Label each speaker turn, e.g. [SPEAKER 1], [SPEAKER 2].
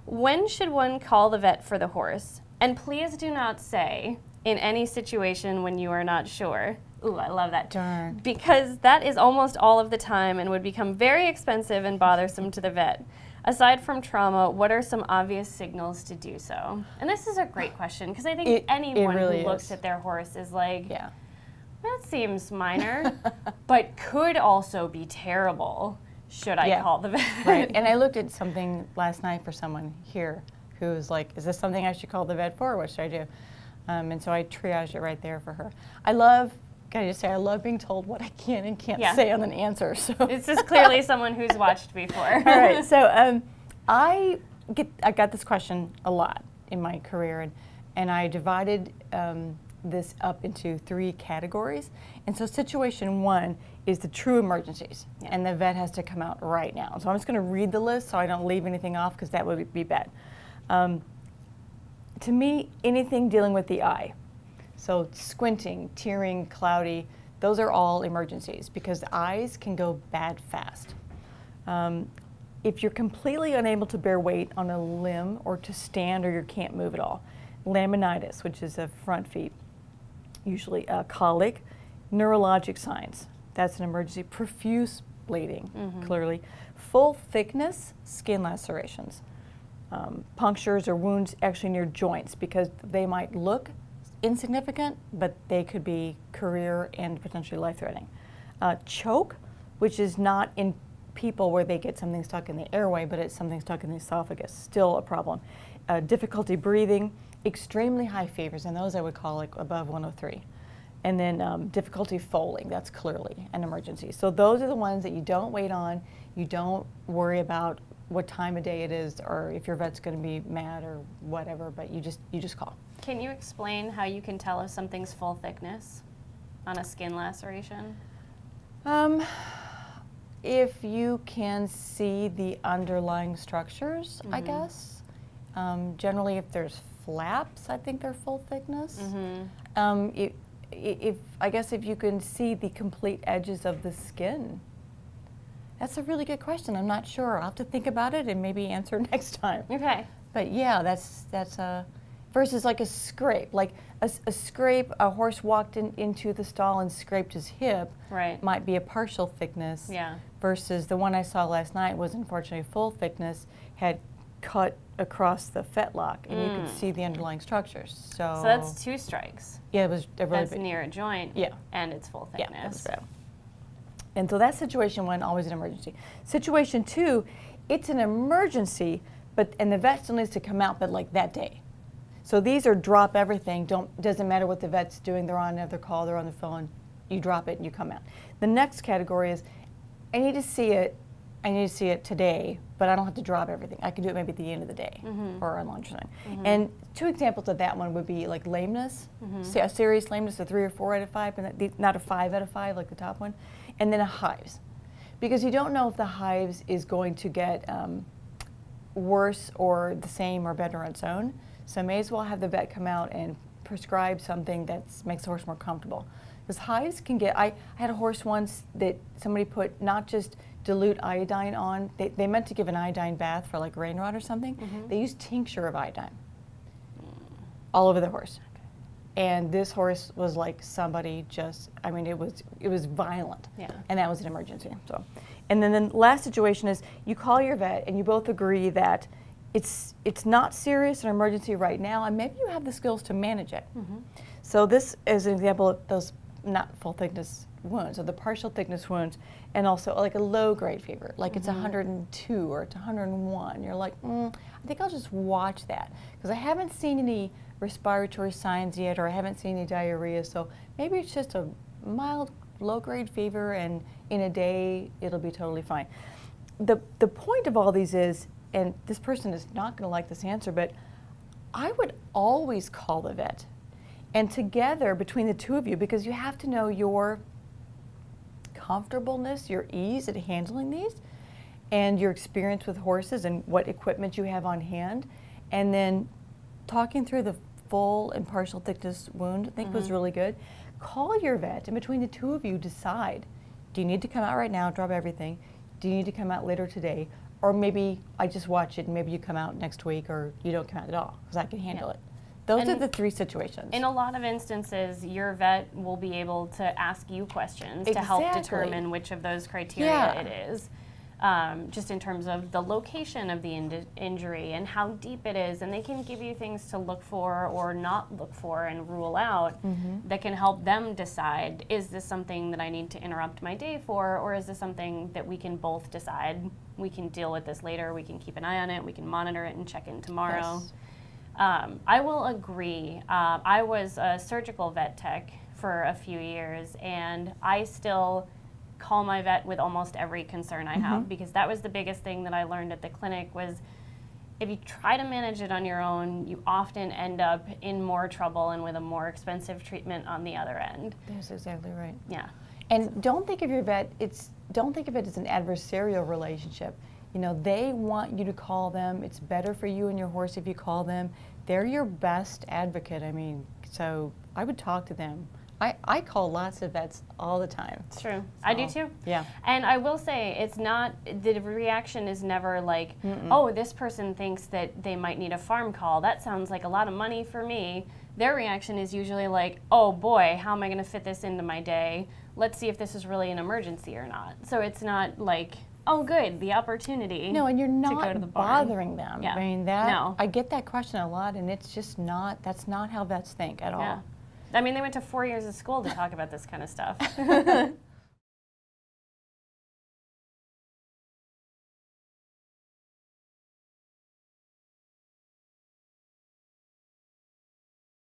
[SPEAKER 1] When should one call the vet for the horse? And please do not say, in any situation when you are not sure. Ooh, I love that.
[SPEAKER 2] Darn.
[SPEAKER 1] Because that is almost all of the time and would become very expensive and bothersome to the vet. Aside from trauma, what are some obvious signals to do so? And this is a great question, because I think anyone
[SPEAKER 2] really
[SPEAKER 1] who looks
[SPEAKER 2] is.
[SPEAKER 1] at their horse is like,
[SPEAKER 2] Yeah.
[SPEAKER 1] that seems minor, but could also be terrible. Should I call the vet?
[SPEAKER 2] Right. And I looked at something last night for someone here who was like, is this something I should call the vet for? What should I do? And so I triaged it right there for her. I love being told what I can and can't say on an answer. So
[SPEAKER 1] this is clearly someone who's watched before.
[SPEAKER 2] All right. So I got this question a lot in my career, and I divided this up into 3 categories. And so situation 1 is the true emergencies, and the vet has to come out right now. So I'm just going to read the list so I don't leave anything off, because that would be bad. To me, anything dealing with the eye. So squinting, tearing, cloudy, those are all emergencies, because the eyes can go bad fast. If you're completely unable to bear weight on a limb or to stand, or you can't move at all, laminitis, which is a front feet, usually colic, neurologic signs, that's an emergency, profuse bleeding, clearly, full thickness skin lacerations, punctures or wounds actually near joints, because they might look insignificant, but they could be career and potentially life-threatening. Choke, which is not in people where they get something stuck in the airway, but it's something stuck in the esophagus, still a problem. Difficulty breathing, extremely high fevers, and those I would call like above 103. And then difficulty foaling, that's clearly an emergency. So those are the ones that you don't wait on, you don't worry about what time of day it is, or if your vet's going to be mad or whatever, but you just call.
[SPEAKER 1] Can you explain how you can tell if something's full thickness on a skin laceration?
[SPEAKER 2] If you can see the underlying structures, I guess. Generally, if there's flaps, I think they're full thickness. If you can see the complete edges of the skin. That's a really good question. I'm not sure. I'll have to think about it and maybe answer next time.
[SPEAKER 1] Okay.
[SPEAKER 2] But yeah, that's versus like a scrape. Like a scrape, a horse walked into the stall and scraped his hip.
[SPEAKER 1] Right.
[SPEAKER 2] Might be a partial thickness.
[SPEAKER 1] Yeah.
[SPEAKER 2] Versus the one I saw last night was unfortunately full thickness, had cut across the fetlock, and you could see the underlying structures. So
[SPEAKER 1] that's 2 strikes.
[SPEAKER 2] Yeah, it was a really
[SPEAKER 1] That's
[SPEAKER 2] big.
[SPEAKER 1] near a joint.
[SPEAKER 2] Yeah.
[SPEAKER 1] And it's full thickness.
[SPEAKER 2] Yeah, that's bad. And so that's situation 1, always an emergency. Situation 2, it's an emergency, and the vet still needs to come out, but like that day. So these are drop everything. Doesn't matter what the vet's doing. They're on another call. They're on the phone. You drop it and you come out. The next category is, I need to see it. I need to see it today, but I don't have to drop everything. I can do it maybe at the end of the day or on lunchtime. And 2 examples of that one would be like lameness, a serious lameness, a 3 or 4 out of 5, and not a 5 out of 5 like the top one, and then a hives, because you don't know if the hives is going to get worse or the same or better on its own. So may as well have the vet come out and prescribe something that makes the horse more comfortable. Because hives can get, I had a horse once that somebody put not just dilute iodine on, they meant to give an iodine bath for like rain rot or something. They used tincture of iodine all over the horse. And this horse was like somebody just, I mean, it was violent.
[SPEAKER 1] Yeah.
[SPEAKER 2] And that was an emergency. So, and then the last situation is you call your vet and you both agree that it's not serious or emergency right now, and maybe you have the skills to manage it. So this is an example of those not full thickness wounds, or the partial thickness wounds, and also like a low grade fever, like it's 102 or it's 101. You're like, I think I'll just watch that, because I haven't seen any respiratory signs yet, or I haven't seen any diarrhea, so maybe it's just a mild low grade fever, and in a day it'll be totally fine. The point of all these is, and this person is not going to like this answer, but I would always call the vet. And together, between the 2 of you, because you have to know your comfortableness, your ease at handling these, and your experience with horses and what equipment you have on hand, and then talking through the full and partial thickness wound, I think was really good. Call your vet, and between the 2 of you decide, do you need to come out right now, drop everything? Do you need to come out later today? or maybe I just watch it and maybe you come out next week or you don't come out at all because I can handle it. Those
[SPEAKER 1] And
[SPEAKER 2] are the 3 situations.
[SPEAKER 1] In a lot of instances, your vet will be able to ask you questions to help determine which of those criteria it is. Just in terms of the location of the injury and how deep it is, and they can give you things to look for or not look for and rule out that can help them decide, is this something that I need to interrupt my day for, or is this something that we can both decide we can deal with this later, we can keep an eye on it, we can monitor it and check in tomorrow.
[SPEAKER 2] Yes.
[SPEAKER 1] I will agree. I was a surgical vet tech for a few years, and I still call my vet with almost every concern I have, because that was the biggest thing that I learned at the clinic was if you try to manage it on your own, you often end up in more trouble and with a more expensive treatment on the other end.
[SPEAKER 2] That's exactly right.
[SPEAKER 1] Yeah.
[SPEAKER 2] And don't think of your vet, don't think of it as an adversarial relationship. You know, they want you to call them. It's better for you and your horse if you call them. They're your best advocate. I mean, so I would talk to them. I call lots of vets all the time.
[SPEAKER 1] It's true. I do too.
[SPEAKER 2] Yeah.
[SPEAKER 1] And I will say, it's not, the reaction is never like, oh, this person thinks that they might need a farm call. That sounds like a lot of money for me. Their reaction is usually like, oh boy, how am I going to fit this into my day? Let's see if this is really an emergency or not. So it's not like, oh good, the opportunity.
[SPEAKER 2] No, and you're
[SPEAKER 1] to go to
[SPEAKER 2] not
[SPEAKER 1] the barn.
[SPEAKER 2] bothering them.
[SPEAKER 1] Yeah.
[SPEAKER 2] I mean, I get that question a lot, and it's just not, that's not how vets think at all.
[SPEAKER 1] Yeah. I mean, they went to 4 years of school to talk about this kind of stuff.